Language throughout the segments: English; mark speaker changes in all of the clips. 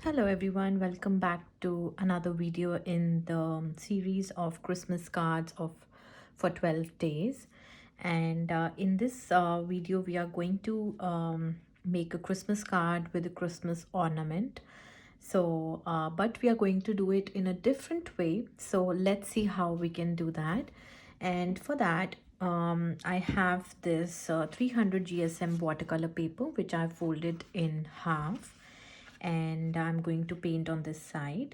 Speaker 1: Hello everyone, welcome back to another video in the series of Christmas cards of for 12 days. And in this video we are going to make a Christmas card with a Christmas ornament. But we are going to do it in a different way. So let's see how we can do that. And for that, I have this 300 GSM watercolor paper which I folded in half, and I'm going to paint on this side.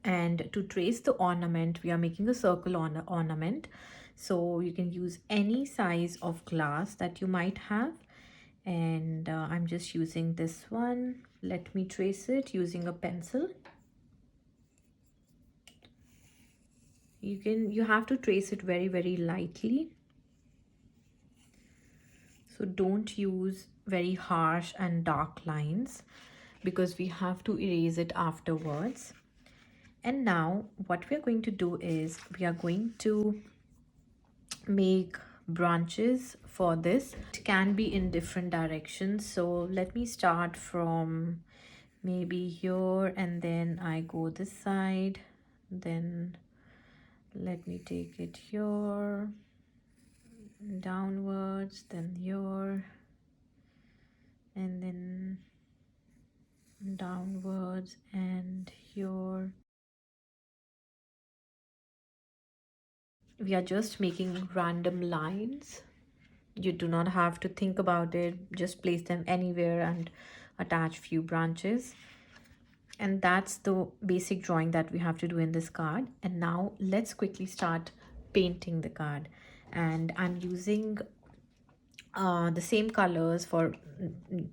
Speaker 1: And to trace the ornament, we are making a circle ornament, so you can use any size of glass that you might have. And I'm just using this one. Let me trace it using a pencil. You have to trace it very lightly, so don't use very harsh and dark lines because we have to erase it afterwards. And now what we are going to do is we are going to make branches for this. It can be in different directions, so let me start from maybe here, and then I go this side, then let me take it here downwards, then here, and then downwards and here. We are just making random lines. You do not have to think about it, just place them anywhere and attach few branches. And that's the basic drawing that we have to do in this card. And now let's quickly start painting the card. And I'm using the same colors for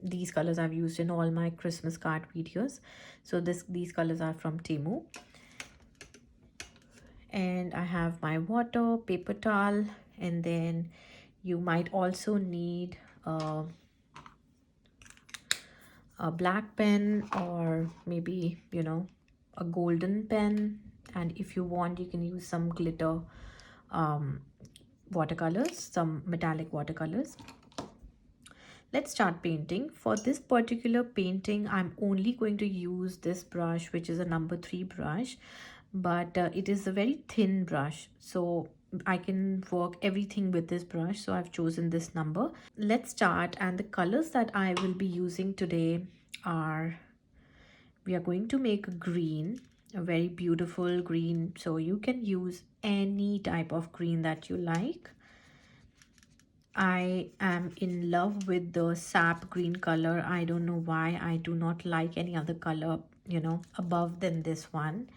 Speaker 1: these colors I've used in all my Christmas card videos. So these colors are from Temu. And I have my water, paper towel, and then you might also need a black pen, or maybe a golden pen. And if you want, you can use some glitter watercolors, some metallic watercolors. Let's start painting. For this particular painting, I'm only going to use this brush, which is a number 3 brush, but it is a very thin brush, so I can work everything with this brush, so I've chosen this number. Let's start. And the colors that I will be using today are, we are going to make a green, a very beautiful green, so you can use any type of green that you like. I am in love with the sap green color. I don't know why. I do not like any other color, above than this one.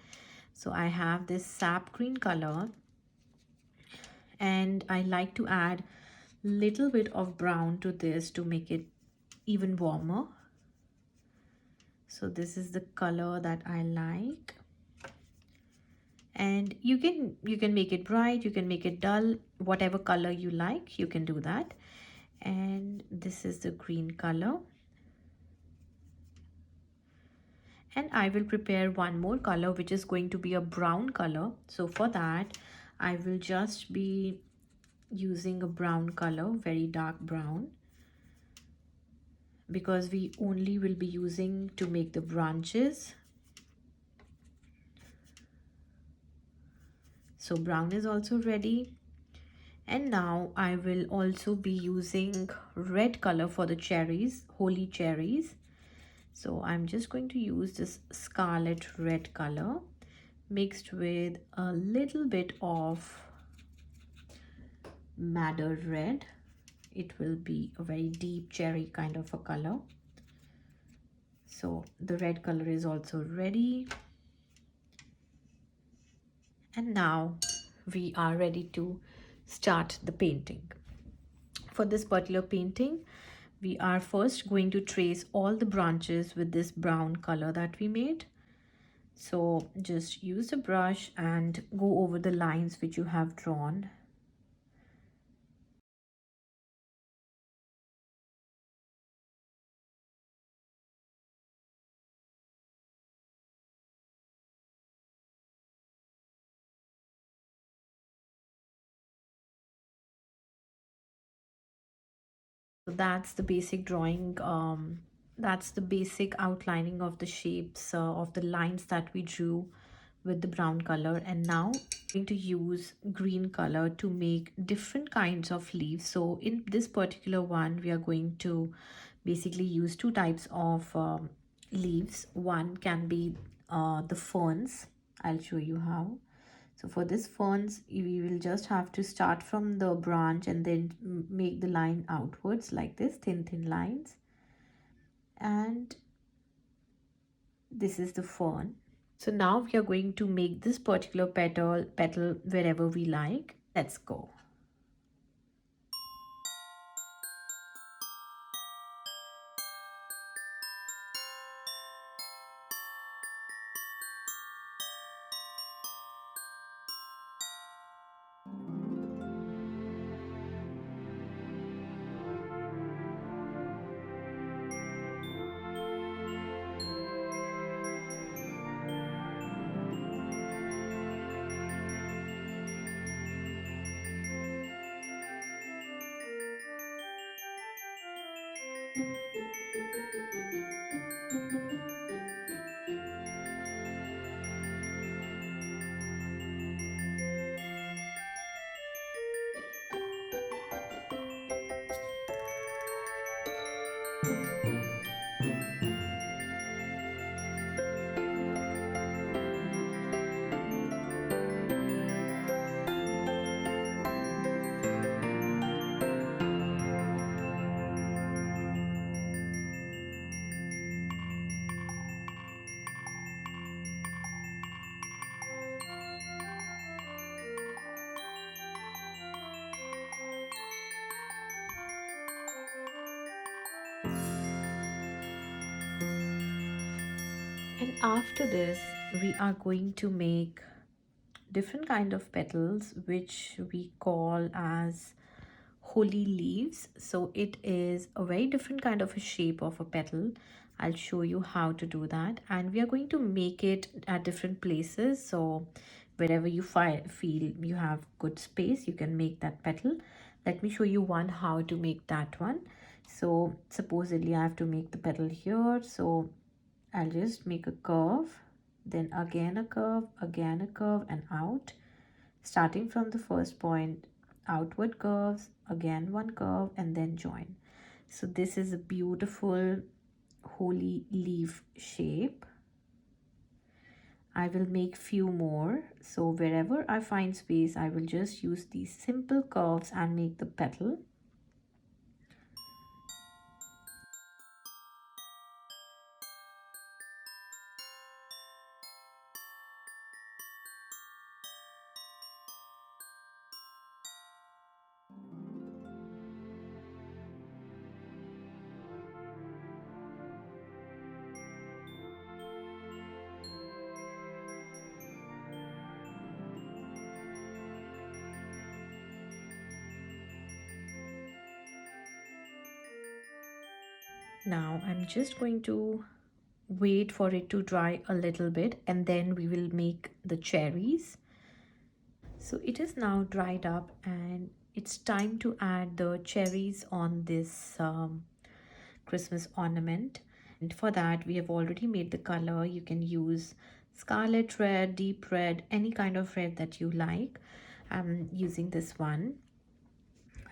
Speaker 1: So I have this sap green color, and I like to add little bit of brown to this to make it even warmer. So this is the color that I like. And you can make it bright, you can make it dull, whatever color you like, you can do that. And this is the green color. And I will prepare one more color, which is going to be a brown color. So for that, I will just be using a brown color, very dark brown, because we only will be using to make the branches. So brown is also ready. And now I will also be using red color for the cherries, holy cherries. So I'm just going to use this scarlet red color mixed with a little bit of madder red. It will be a very deep cherry kind of a color. So the red color is also ready. And now we are ready to start the painting. For this particular painting, we are first going to trace all the branches with this brown color that we made. So just use a brush and go over the lines which you have drawn. So that's the basic drawing that's the basic outlining of the shapes of the lines that we drew with the brown color. And now I'm going to use green color to make different kinds of leaves. So in this particular one, we are going to basically use two types of leaves. One can be the ferns. I'll show you how. So for this ferns, we will just have to start from the branch and then make the line outwards like this, thin lines. And this is the fern. So now we are going to make this particular petal wherever we like. Let's go. And after this, we are going to make different kind of petals which we call as holy leaves. So it is a very different kind of a shape of a petal. I'll show you how to do that, and we are going to make it at different places. So wherever you feel you have good space, you can make that petal. Let me show you one how to make that one. So supposedly I have to make the petal here, so I'll just make a curve, then again a curve, again a curve, and out. Starting from the first point, outward curves, again one curve, and then join. So this is a beautiful holy leaf shape. I will make few more. So wherever I find space, I will just use these simple curves and make the petal. Now I'm just going to wait for it to dry a little bit, and then we will make the cherries. So it is now dried up, and it's time to add the cherries on this Christmas ornament. And for that, we have already made the color. You can use scarlet red, deep red, any kind of red that you like. I'm using this one.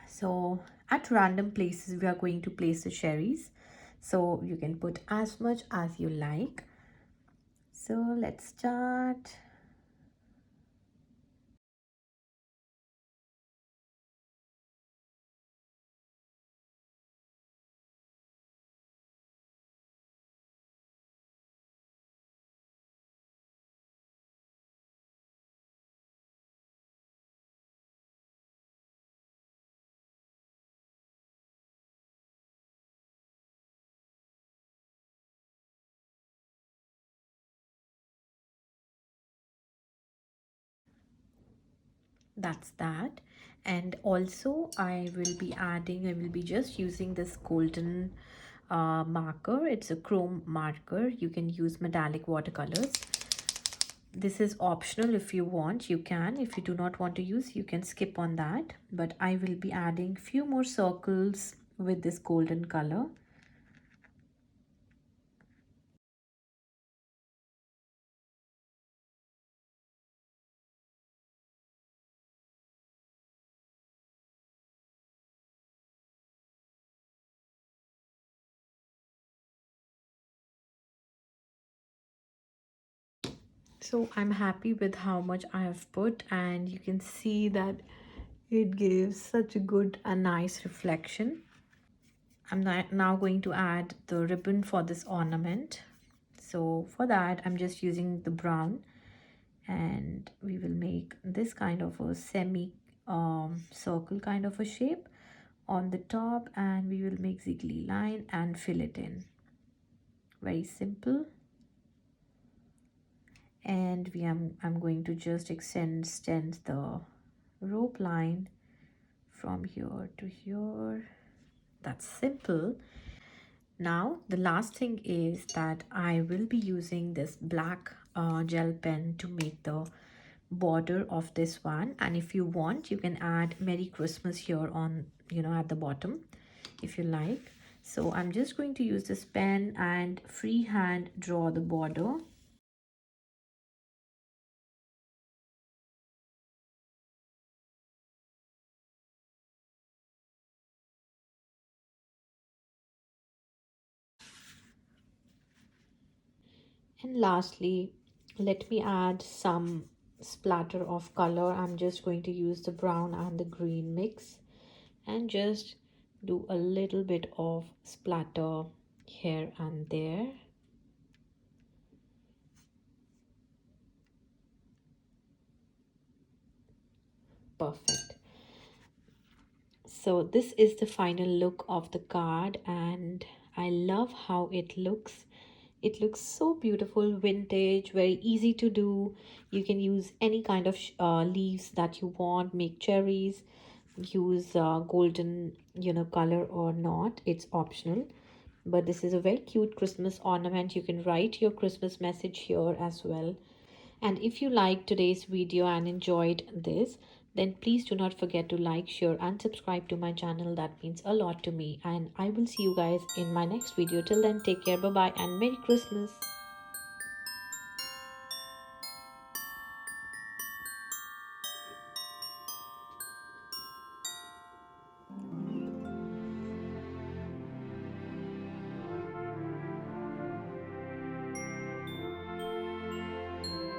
Speaker 1: So at random places, we are going to place the cherries. So you can put as much as you like. So let's start. That's that. And also I will be just using this golden marker. It's a chrome marker. You can use metallic watercolors. This is optional. If you want, you can. If you do not want to use, you can skip on that. But I will be adding few more circles with this golden color. So I'm happy with how much I have put, and you can see that it gives such a good and nice reflection. I'm now going to add the ribbon for this ornament. So for that, I'm just using the brown, and we will make this kind of a semi circle kind of a shape on the top, and we will make ziggly line and fill it in. Very simple. And I'm going to just extend the rope line from here to here. That's simple. Now the last thing is that I will be using this black gel pen to make the border of this one, and if you want you can add Merry Christmas here on, at the bottom if you like. So I'm just going to use this pen and freehand draw the border. And lastly, let me add some splatter of color. I'm just going to use the brown and the green mix and just do a little bit of splatter here and there. Perfect. So this is the final look of the card, and I love how it looks. It looks so beautiful, vintage, very easy to do. You can use any kind of leaves that you want, make cherries, use golden, color or not. It's optional. But this is a very cute Christmas ornament. You can write your Christmas message here as well. And if you liked today's video and enjoyed this, then please do not forget to like, share and subscribe to my channel. That means a lot to me. And I will see you guys in my next video. Till then, take care. Bye bye and Merry Christmas.